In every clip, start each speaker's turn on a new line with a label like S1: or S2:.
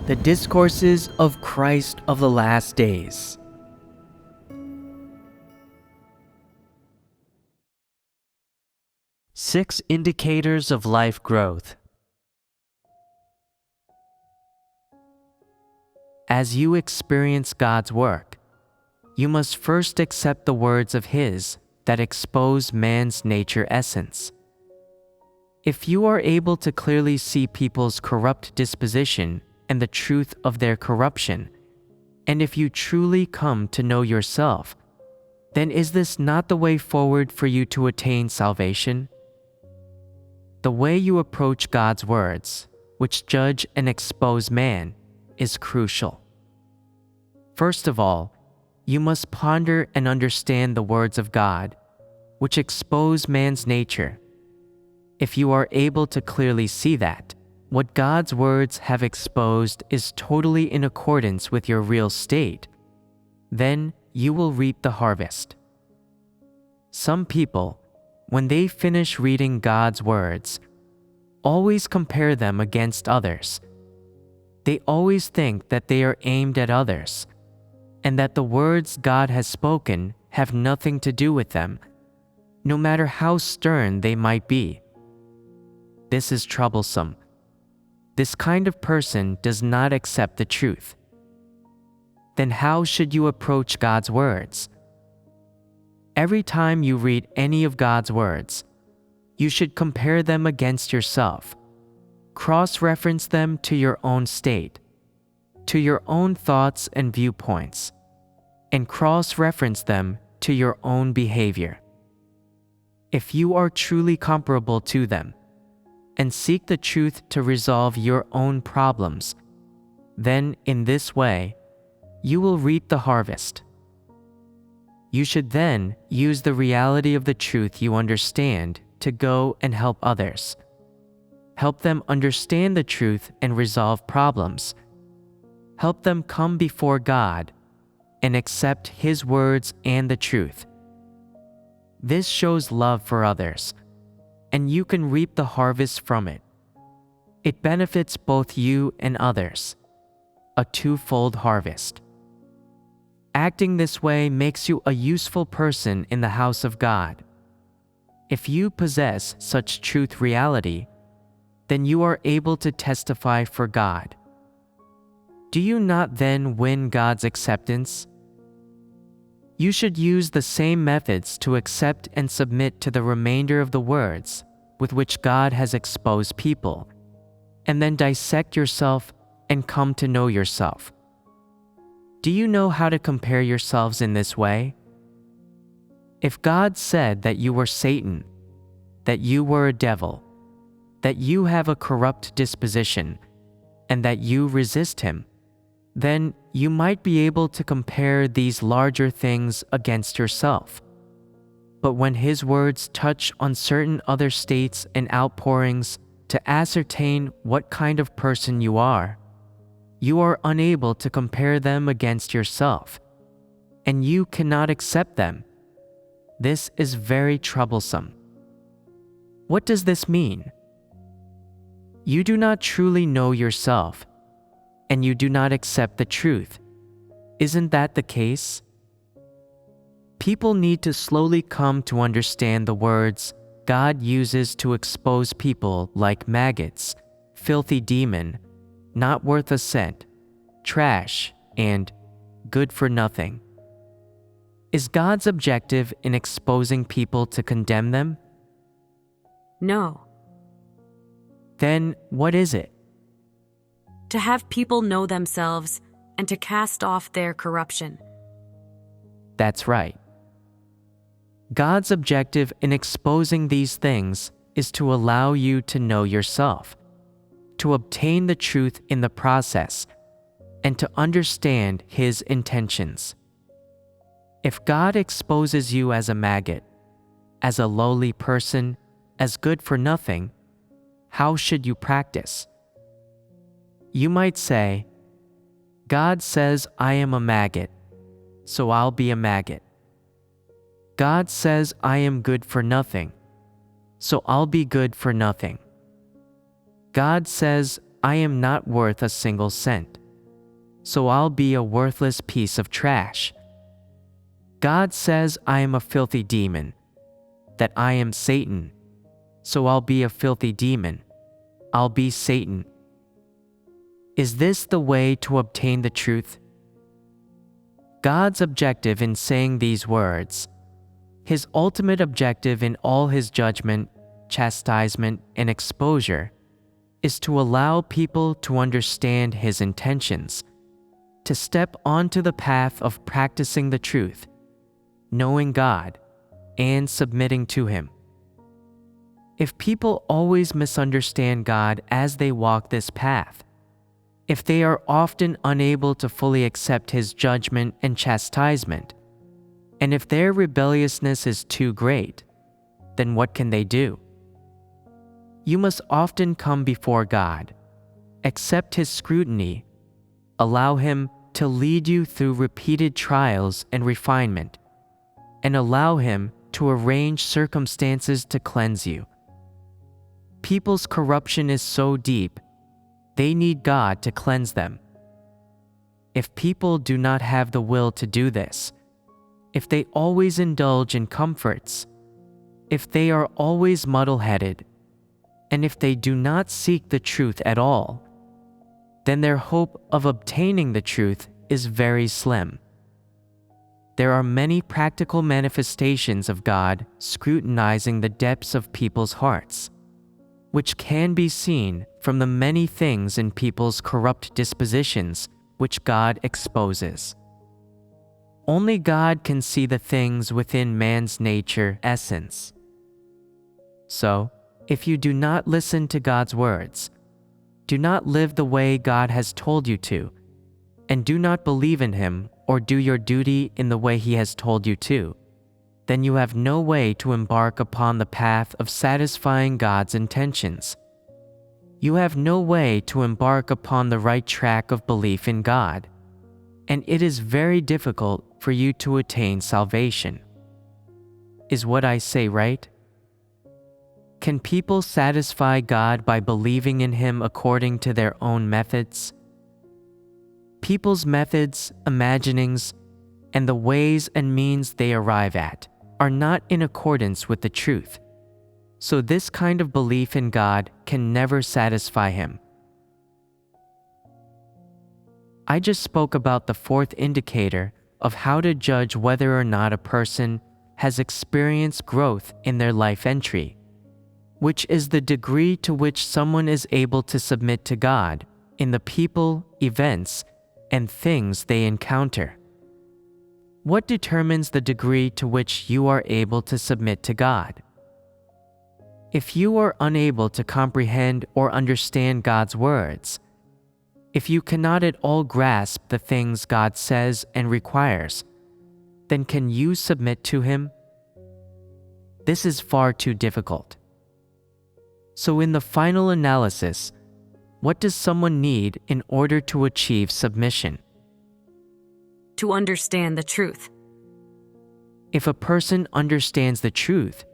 S1: The Discourses of Christ of the Last Days. Six Indicators of Life Growth. As you experience God's work, you must first accept the words of His that expose man's nature essence. If you are able to clearly see people's corrupt disposition and the truth of their corruption, and if you truly come to know yourself, then is this not the way forward for you to attain salvation? The way you approach God's words, which judge and expose man, is crucial. First of all, you must ponder and understand the words of God, which expose man's nature. If you are able to clearly see that, what God's words have exposed is totally in accordance with your real state, then you will reap the harvest. Some people, when they finish reading God's words, always compare them against others. They always think that they are aimed at others, and that the words God has spoken have nothing to do with them, no matter how stern they might be. This is troublesome. This kind of person does not accept the truth. Then how should you approach God's words? Every time you read any of God's words, you should compare them against yourself, cross-reference them to your own state, to your own thoughts and viewpoints, and cross-reference them to your own behavior. If you are truly comparable to them, and seek the truth to resolve your own problems, then in this way, you will reap the harvest. You should then use the reality of the truth you understand to go and help others. Help them understand the truth and resolve problems. Help them come before God and accept His words and the truth. This shows love for others, and you can reap the harvest from it. It benefits both you and others, a twofold harvest. Acting this way makes you a useful person in the house of God. If you possess such truth reality, then you are able to testify for God. Do you not then win God's acceptance? You should use the same methods to accept and submit to the remainder of the words with which God has exposed people, and then dissect yourself and come to know yourself. Do you know how to compare yourselves in this way? If God said that you were Satan, that you were a devil, that you have a corrupt disposition, and that you resist Him, then you might be able to compare these larger things against yourself. But when His words touch on certain other states and outpourings to ascertain what kind of person you are unable to compare them against yourself, and you cannot accept them. This is very troublesome. What does this mean? You do not truly know yourself, and you do not accept the truth. Isn't that the case? People need to slowly come to understand the words God uses to expose people like maggots, filthy demon, not worth a cent, trash, and good for nothing. Is God's objective in exposing people to condemn them?
S2: No.
S1: Then what is it?
S2: To have people know themselves and to cast off their corruption.
S1: That's right. God's objective in exposing these things is to allow you to know yourself, to obtain the truth in the process, and to understand His intentions. If God exposes you as a maggot, as a lowly person, as good for nothing, how should you practice? You might say, God says I am a maggot, so I'll be a maggot. God says I am good for nothing, so I'll be good for nothing. God says I am not worth a single cent, so I'll be a worthless piece of trash. God says I am a filthy demon, that I am Satan, so I'll be a filthy demon. I'll be Satan. Is this the way to obtain the truth? God's objective in saying these words, His ultimate objective in all His judgment, chastisement, and exposure, is to allow people to understand His intentions, to step onto the path of practicing the truth, knowing God, and submitting to Him. If people always misunderstand God as they walk this path, if they are often unable to fully accept His judgment and chastisement, and if their rebelliousness is too great, then what can they do? You must often come before God, accept His scrutiny, allow Him to lead you through repeated trials and refinement, and allow Him to arrange circumstances to cleanse you. People's corruption is so deep, they need God to cleanse them. If people do not have the will to do this, if they always indulge in comforts, if they are always muddle-headed, and if they do not seek the truth at all, then their hope of obtaining the truth is very slim. There are many practical manifestations of God scrutinizing the depths of people's hearts, which can be seen from the many things in people's corrupt dispositions which God exposes. Only God can see the things within man's nature essence. So, if you do not listen to God's words, do not live the way God has told you to, and do not believe in Him or do your duty in the way He has told you to, then you have no way to embark upon the path of satisfying God's intentions. You have no way to embark upon the right track of belief in God, and it is very difficult for you to attain salvation. Is what I say right? Can people satisfy God by believing in Him according to their own methods? People's methods, imaginings, and the ways and means they arrive at are not in accordance with the truth. So this kind of belief in God can never satisfy Him. I just spoke about the fourth indicator of how to judge whether or not a person has experienced growth in their life entry, which is the degree to which someone is able to submit to God in the people, events, and things they encounter. What determines the degree to which you are able to submit to God? If you are unable to comprehend or understand God's words, if you cannot at all grasp the things God says and requires, then can you submit to Him? This is far too difficult. So in the final analysis, what does someone need in order to achieve submission?
S2: To understand the truth.
S1: If a person understands the truth,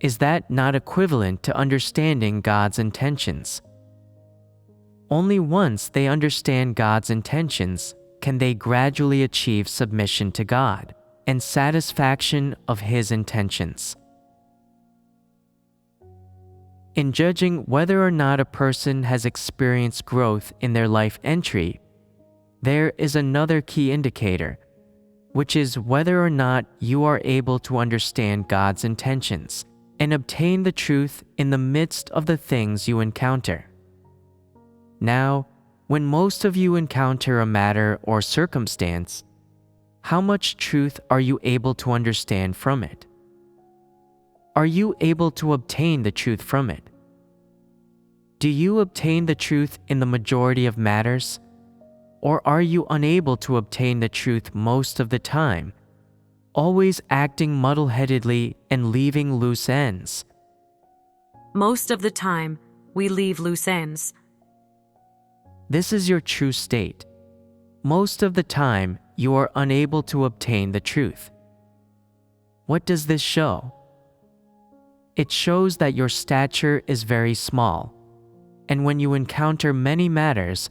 S1: is that not equivalent to understanding God's intentions? Only once they understand God's intentions can they gradually achieve submission to God and satisfaction of His intentions. In judging whether or not a person has experienced growth in their life entry, there is another key indicator, which is whether or not you are able to understand God's intentions and obtain the truth in the midst of the things you encounter. Now, when most of you encounter a matter or circumstance, how much truth are you able to understand from it? Are you able to obtain the truth from it? Do you obtain the truth in the majority of matters? Or are you unable to obtain the truth most of the time, always acting muddle-headedly and leaving loose ends?
S2: Most of the time, we leave loose ends.
S1: This is your true state. Most of the time, you are unable to obtain the truth. What does this show? It shows that your stature is very small, and when you encounter many matters,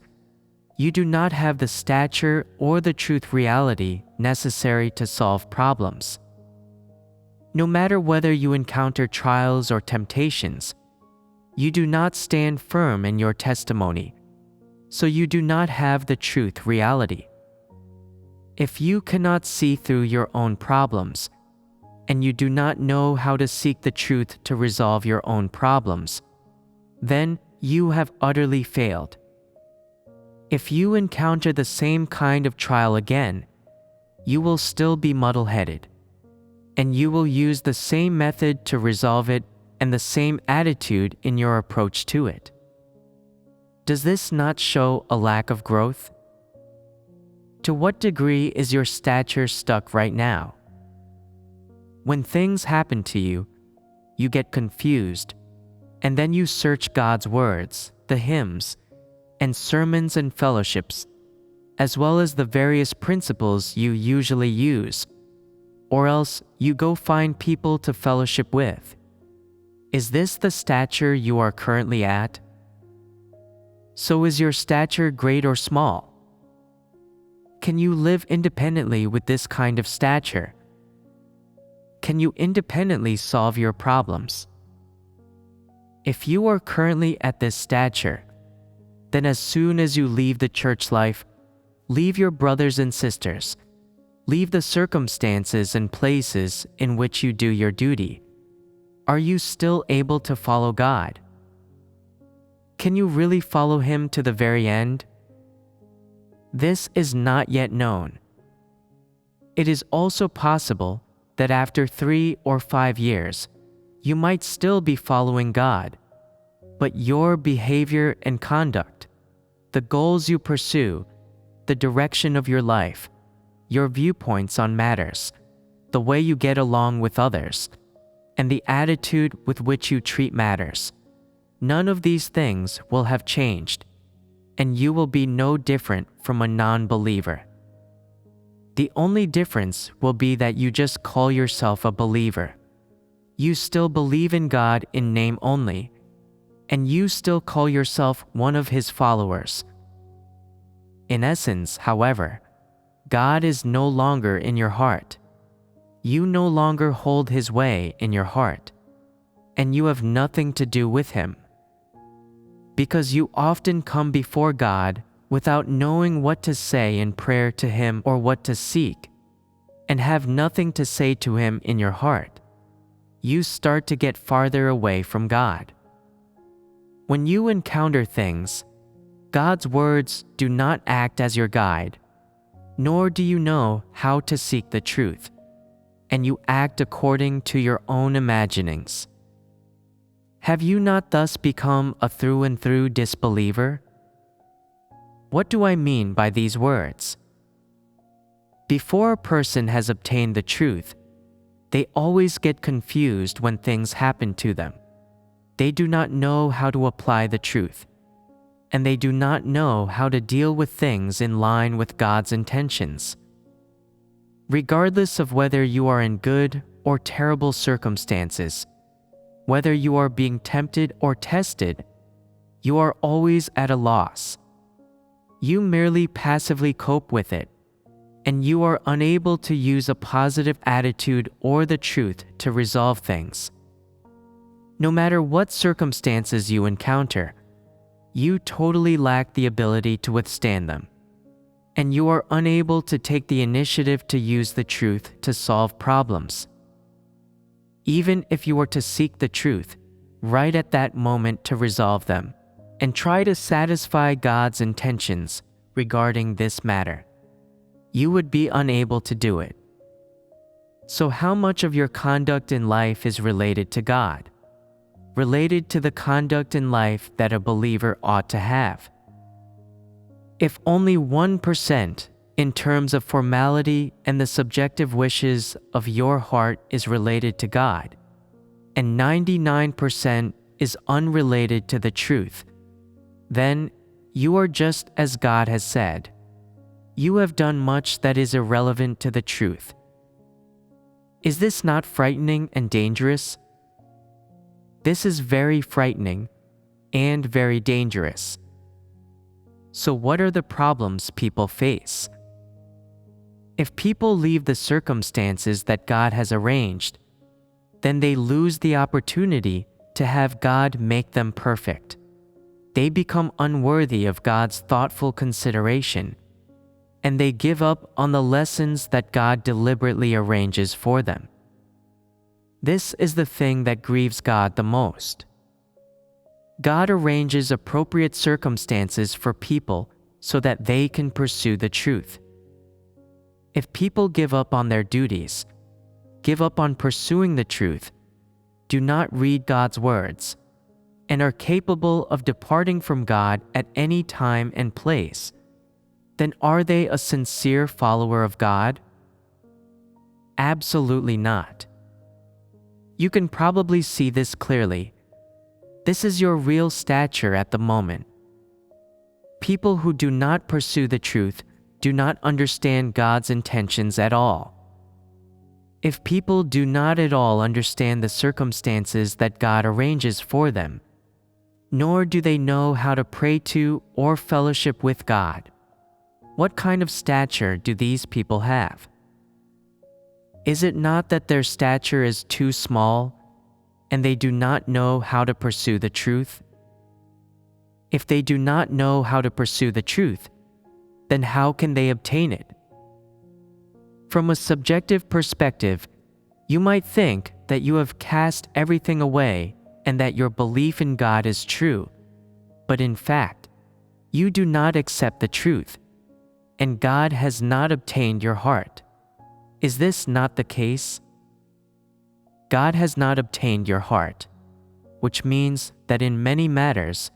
S1: you do not have the stature or the truth reality necessary to solve problems. No matter whether you encounter trials or temptations, you do not stand firm in your testimony, so you do not have the truth reality. If you cannot see through your own problems, and you do not know how to seek the truth to resolve your own problems, then you have utterly failed. If you encounter the same kind of trial again, you will still be muddle-headed, and you will use the same method to resolve it and the same attitude in your approach to it. Does this not show a lack of growth? To what degree is your stature stuck right now? When things happen to you, you get confused, and then you search God's words, the hymns, and sermons and fellowships, as well as the various principles you usually use, or else you go find people to fellowship with. Is this the stature you are currently at? So is your stature great or small? Can you live independently with this kind of stature? Can you independently solve your problems? If you are currently at this stature, then as soon as you leave the church life, leave your brothers and sisters, leave the circumstances and places in which you do your duty, are you still able to follow God? Can you really follow Him to the very end? This is not yet known. It is also possible that after 3 or 5 years, you might still be following God, but your behavior and conduct, the goals you pursue, the direction of your life, your viewpoints on matters, the way you get along with others, and the attitude with which you treat matters, none of these things will have changed, and you will be no different from a non-believer. The only difference will be that you just call yourself a believer. You still believe in God in name only, and you still call yourself one of His followers. In essence, however, God is no longer in your heart. You no longer hold His way in your heart, and you have nothing to do with Him. Because you often come before God without knowing what to say in prayer to Him or what to seek, and have nothing to say to Him in your heart, you start to get farther away from God. When you encounter things, God's words do not act as your guide, nor do you know how to seek the truth, and you act according to your own imaginings. Have you not thus become a through and through disbeliever? What do I mean by these words? Before a person has obtained the truth, they always get confused when things happen to them. They do not know how to apply the truth, and they do not know how to deal with things in line with God's intentions. Regardless of whether you are in good or terrible circumstances, whether you are being tempted or tested, you are always at a loss. You merely passively cope with it, and you are unable to use a positive attitude or the truth to resolve things. No matter what circumstances you encounter, you totally lack the ability to withstand them, and you are unable to take the initiative to use the truth to solve problems. Even if you were to seek the truth right at that moment to resolve them, and try to satisfy God's intentions regarding this matter, you would be unable to do it. So how much of your conduct in life is related to God? Related to the conduct in life that a believer ought to have? If only 1% in terms of formality and the subjective wishes of your heart is related to God, and 99% is unrelated to the truth, then you are just as God has said. You have done much that is irrelevant to the truth. Is this not frightening and dangerous? This is very frightening and very dangerous. So what are the problems people face? If people leave the circumstances that God has arranged, then they lose the opportunity to have God make them perfect. They become unworthy of God's thoughtful consideration, and they give up on the lessons that God deliberately arranges for them. This is the thing that grieves God the most. God arranges appropriate circumstances for people so that they can pursue the truth. If people give up on their duties, give up on pursuing the truth, do not read God's words, and are capable of departing from God at any time and place, then are they a sincere follower of God? Absolutely not. You can probably see this clearly. This is your real stature at the moment. People who do not pursue the truth do not understand God's intentions at all. If people do not at all understand the circumstances that God arranges for them, nor do they know how to pray to or fellowship with God, what kind of stature do these people have? Is it not that their stature is too small, and they do not know how to pursue the truth? If they do not know how to pursue the truth, then how can they obtain it? From a subjective perspective, you might think that you have cast everything away and that your belief in God is true, but in fact, you do not accept the truth, and God has not obtained your heart. Is this not the case? God has not obtained your heart, which means that in many matters,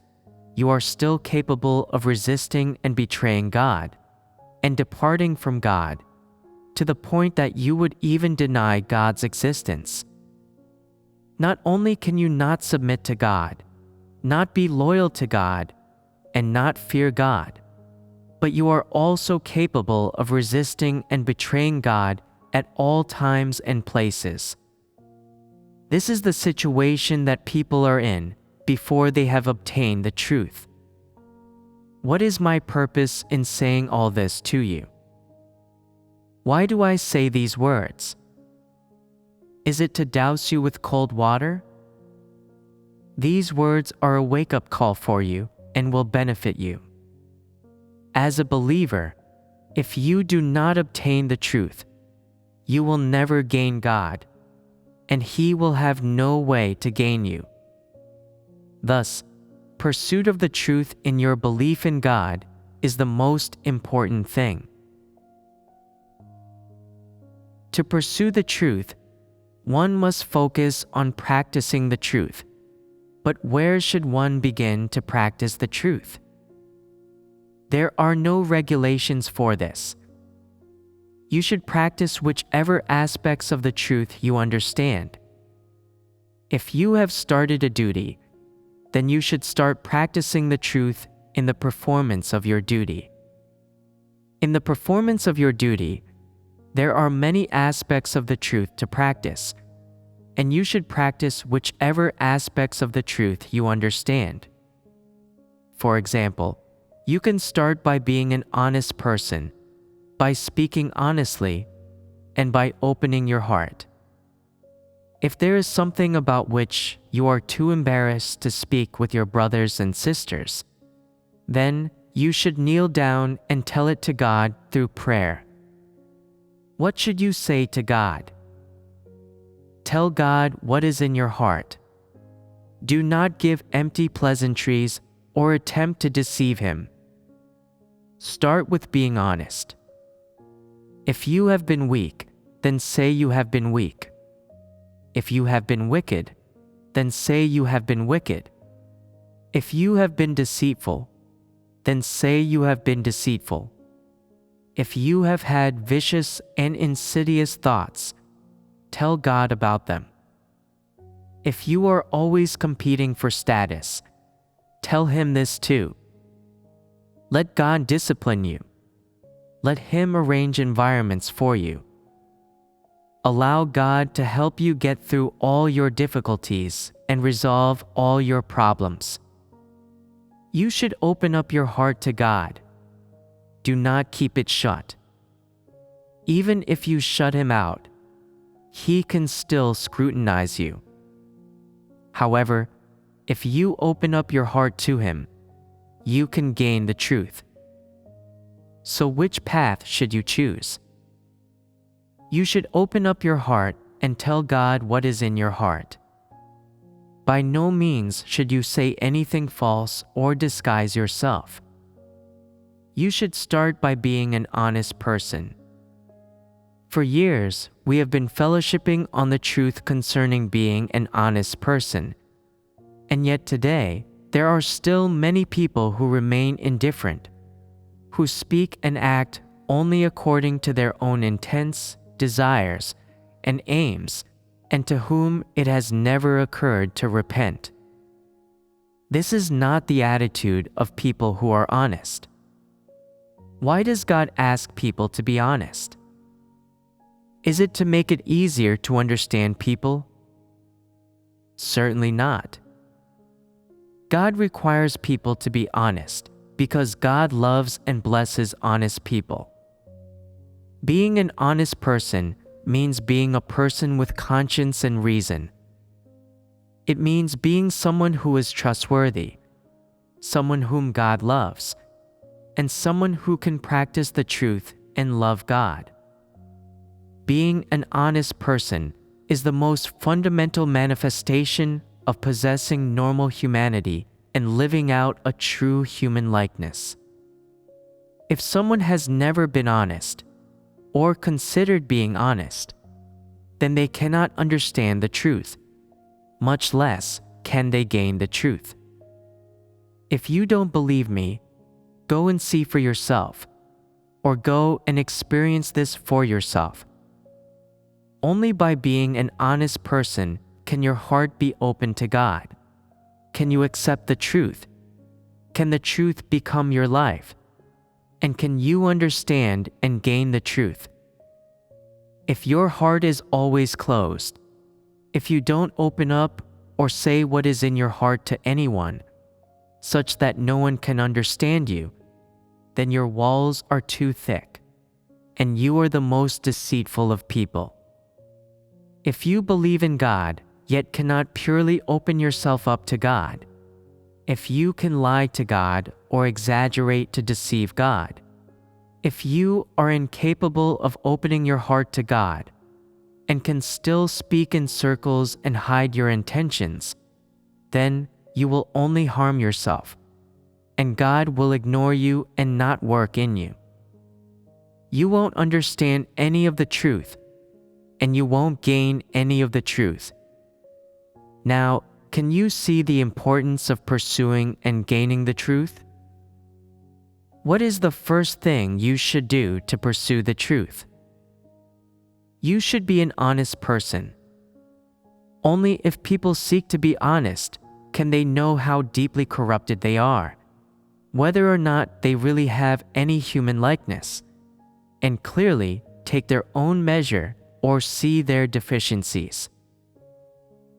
S1: you are still capable of resisting and betraying God, and departing from God, to the point that you would even deny God's existence. Not only can you not submit to God, not be loyal to God, and not fear God, but you are also capable of resisting and betraying God at all times and places. This is the situation that people are in before they have obtained the truth. What is my purpose in saying all this to you? Why do I say these words? Is it to douse you with cold water? These words are a wake-up call for you and will benefit you. As a believer, if you do not obtain the truth, you will never gain God, and He will have no way to gain you. Thus, pursuit of the truth in your belief in God is the most important thing. To pursue the truth, one must focus on practicing the truth. But where should one begin to practice the truth? There are no regulations for this. You should practice whichever aspects of the truth you understand. If you have started a duty, then you should start practicing the truth in the performance of your duty. In the performance of your duty, there are many aspects of the truth to practice, and you should practice whichever aspects of the truth you understand. For example, you can start by being an honest person, by speaking honestly, and by opening your heart. If there is something about which you are too embarrassed to speak with your brothers and sisters, then you should kneel down and tell it to God through prayer. What should you say to God? Tell God what is in your heart. Do not give empty pleasantries or attempt to deceive Him. Start with being honest. If you have been weak, then say you have been weak. If you have been wicked, then say you have been wicked. If you have been deceitful, then say you have been deceitful. If you have had vicious and insidious thoughts, tell God about them. If you are always competing for status, tell Him this too. Let God discipline you. Let Him arrange environments for you. Allow God to help you get through all your difficulties and resolve all your problems. You should open up your heart to God. Do not keep it shut. Even if you shut Him out, He can still scrutinize you. However, if you open up your heart to Him, you can gain the truth. So which path should you choose? You should open up your heart and tell God what is in your heart. By no means should you say anything false or disguise yourself. You should start by being an honest person. For years, we have been fellowshipping on the truth concerning being an honest person. And yet today, there are still many people who remain indifferent, who speak and act only according to their own intents, desires, and aims, and to whom it has never occurred to repent. This is not the attitude of people who are honest. Why does God ask people to be honest? Is it to make it easier to understand people? Certainly not. God requires people to be honest because God loves and blesses honest people. Being an honest person means being a person with conscience and reason. It means being someone who is trustworthy, someone whom God loves, and someone who can practice the truth and love God. Being an honest person is the most fundamental manifestation of possessing normal humanity and living out a true human likeness. If someone has never been honest, or considered being honest, then they cannot understand the truth, much less can they gain the truth. If you don't believe me, go and see for yourself, or go and experience this for yourself. Only by being an honest person can your heart be open to God. Can you accept the truth? Can the truth become your life? And can you understand and gain the truth? If your heart is always closed, if you don't open up or say what is in your heart to anyone, such that no one can understand you, then your walls are too thick, and you are the most deceitful of people. If you believe in God, yet cannot purely open yourself up to God, if you can lie to God or exaggerate to deceive God, if you are incapable of opening your heart to God and can still speak in circles and hide your intentions, then you will only harm yourself, and God will ignore you and not work in you. You won't understand any of the truth, and you won't gain any of the truth. Now, can you see the importance of pursuing and gaining the truth? What is the first thing you should do to pursue the truth? You should be an honest person. Only if people seek to be honest can they know how deeply corrupted they are, whether or not they really have any human likeness, and clearly take their own measure or see their deficiencies.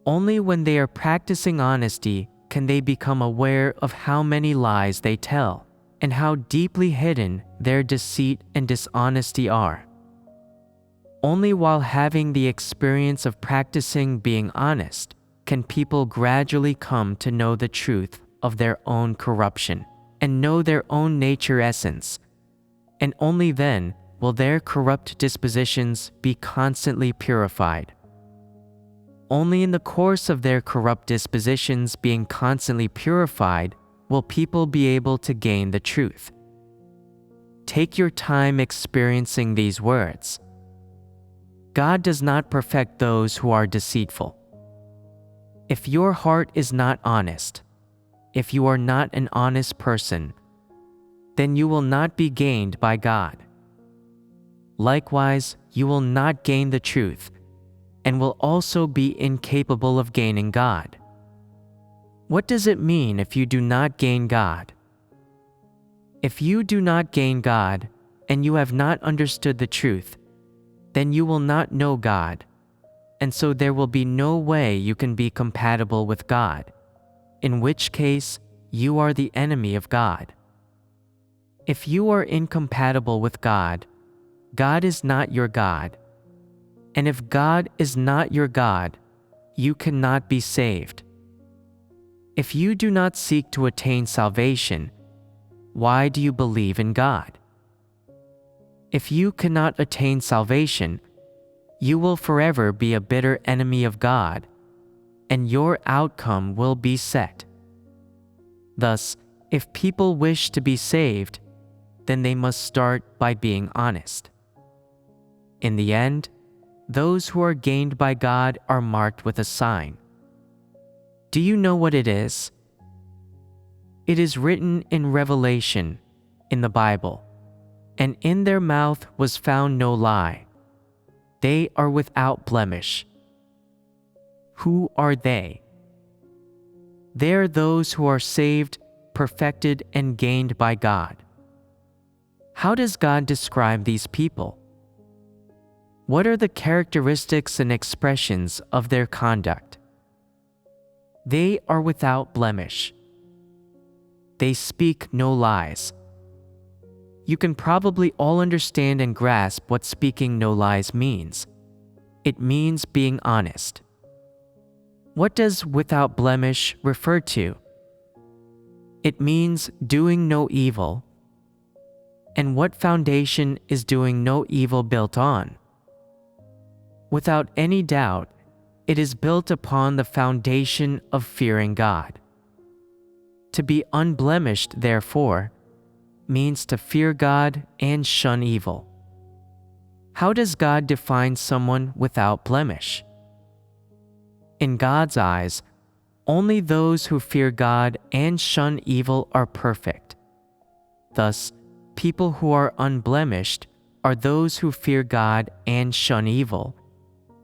S1: Only when they are practicing honesty can they become aware of how many lies they tell and how deeply hidden their deceit and dishonesty are. Only while having the experience of practicing being honest can people gradually come to know the truth of their own corruption and know their own nature essence, and only then will their corrupt dispositions be constantly purified. Only in the course of their corrupt dispositions being constantly purified will people be able to gain the truth. Take your time experiencing these words. God does not perfect those who are deceitful. If your heart is not honest, if you are not an honest person, then you will not be gained by God. Likewise, you will not gain the truth, and will also be incapable of gaining God. What does it mean if you do not gain God? If you do not gain God, and you have not understood the truth, then you will not know God, and so there will be no way you can be compatible with God, in which case you are the enemy of God. If you are incompatible with God, God is not your God. And if God is not your God, you cannot be saved. If you do not seek to attain salvation, why do you believe in God? If you cannot attain salvation, you will forever be a bitter enemy of God, and your outcome will be set. Thus, if people wish to be saved, then they must start by being honest. In the end, those who are gained by God are marked with a sign. Do you know what it is? It is written in Revelation, in the Bible, and in their mouth was found no lie. They are without blemish. Who are they? They are those who are saved, perfected, and gained by God. How does God describe these people? What are the characteristics and expressions of their conduct? They are without blemish. They speak no lies. You can probably all understand and grasp what speaking no lies means. It means being honest. What does without blemish refer to? It means doing no evil. And what foundation is doing no evil built on? Without any doubt, it is built upon the foundation of fearing God. To be unblemished, therefore, means to fear God and shun evil. How does God define someone without blemish? In God's eyes, only those who fear God and shun evil are perfect. Thus, people who are unblemished are those who fear God and shun evil,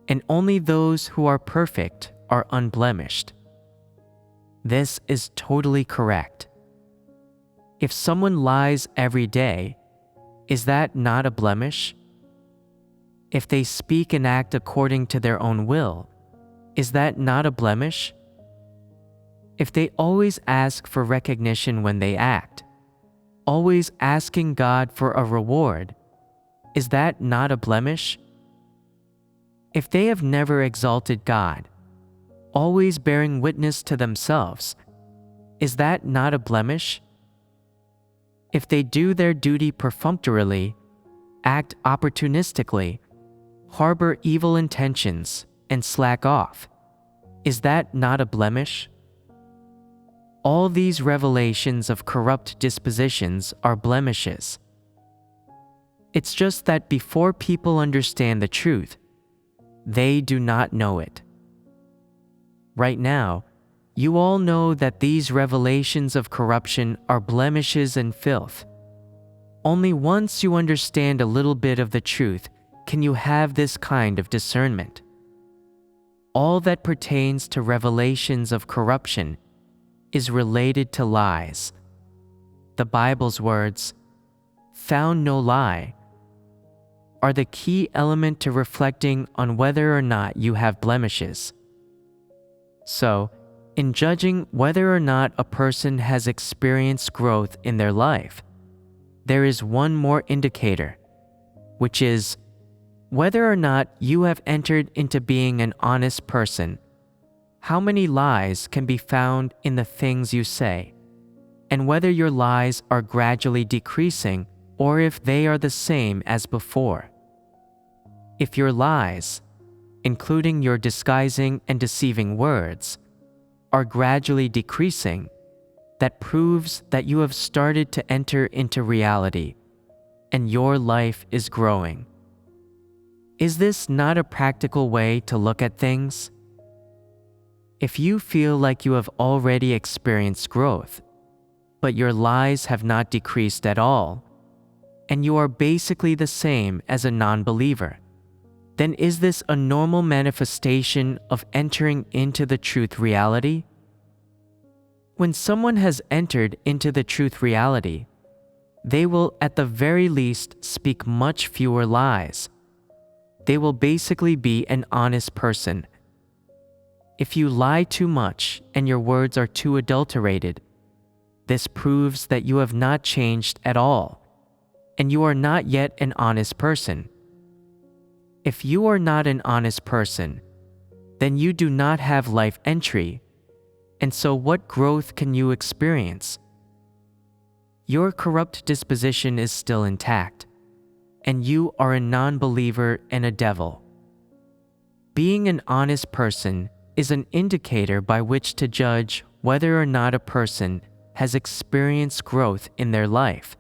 S1: and only those who are perfect are unblemished. This is totally correct. If someone lies every day, is that not a blemish? If they speak and act according to their own will, is that not a blemish? If they always ask for recognition when they act, always asking God for a reward, is that not a blemish? If they have never exalted God, always bearing witness to themselves, is that not a blemish? If they do their duty perfunctorily, act opportunistically, harbor evil intentions, and slack off, is that not a blemish? All these revelations of corrupt dispositions are blemishes. It's just that before people understand the truth, they do not know it. Right now, you all know that these revelations of corruption are blemishes and filth. Only once you understand a little bit of the truth can you have this kind of discernment. All that pertains to revelations of corruption is related to lies. The Bible's words, "found no lie," are the key element to reflecting on whether or not you have blemishes. So, in judging whether or not a person has experienced growth in their life, there is one more indicator, which is whether or not you have entered into being an honest person. How many lies can be found in the things you say, and whether your lies are gradually decreasing or if they are the same as before. If your lies, including your disguising and deceiving words, are gradually decreasing, that proves that you have started to enter into reality, and your life is growing. Is this not a practical way to look at things? If you feel like you have already experienced growth, but your lies have not decreased at all, and you are basically the same as a non-believer, then is this a normal manifestation of entering into the truth reality? When someone has entered into the truth reality, they will at the very least speak much fewer lies. They will basically be an honest person. If you lie too much and your words are too adulterated, this proves that you have not changed at all, and you are not yet an honest person. If you are not an honest person, then you do not have life entry, and so what growth can you experience? Your corrupt disposition is still intact, and you are a non-believer and a devil. Being an honest person is an indicator by which to judge whether or not a person has experienced growth in their life.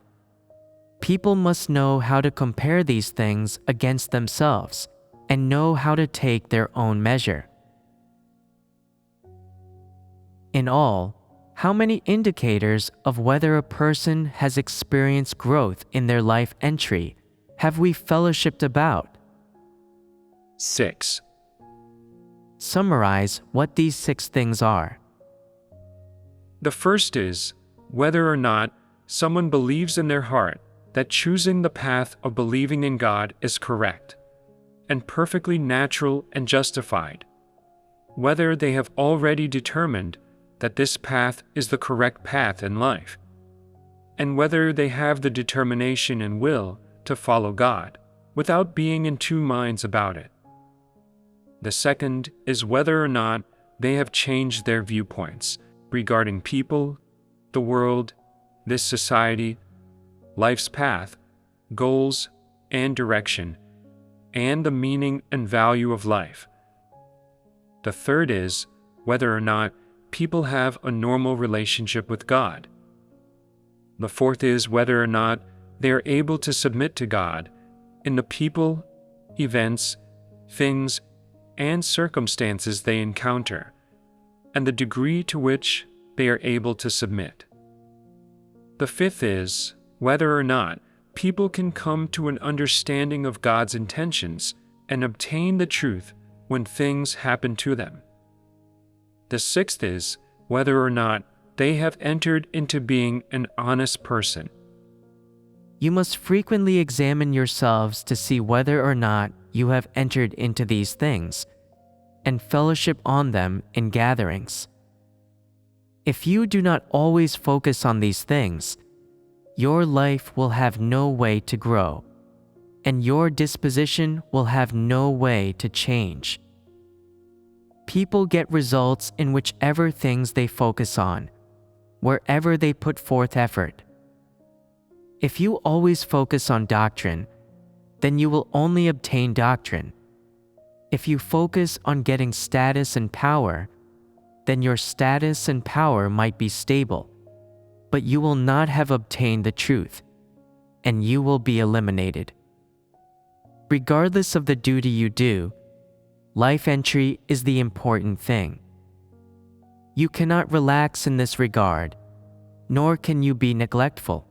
S1: People must know how to compare these things against themselves and know how to take their own measure. In all, how many indicators of whether a person has experienced growth in their life entry have we fellowshipped about?
S3: 6.
S1: Summarize what these 6 things are.
S3: The first is whether or not someone believes in their heart that choosing the path of believing in God is correct and perfectly natural and justified, whether they have already determined that this path is the correct path in life, and whether they have the determination and will to follow God without being in two minds about it. The second is whether or not they have changed their viewpoints regarding people, the world, this society, life's path, goals, and direction, and the meaning and value of life. The third is whether or not people have a normal relationship with God. The fourth is whether or not they are able to submit to God in the people, events, things, and circumstances they encounter, and the degree to which they are able to submit. The fifth is whether or not people can come to an understanding of God's intentions and obtain the truth when things happen to them. The sixth is whether or not they have entered into being an honest person.
S1: You must frequently examine yourselves to see whether or not you have entered into these things, and fellowship on them in gatherings. If you do not always focus on these things, your life will have no way to grow, and your disposition will have no way to change. People get results in whichever things they focus on, wherever they put forth effort. If you always focus on doctrine, then you will only obtain doctrine. If you focus on getting status and power, then your status and power might be stable, but you will not have obtained the truth, and you will be eliminated. Regardless of the duty you do, life entry is the important thing. You cannot relax in this regard, nor can you be neglectful.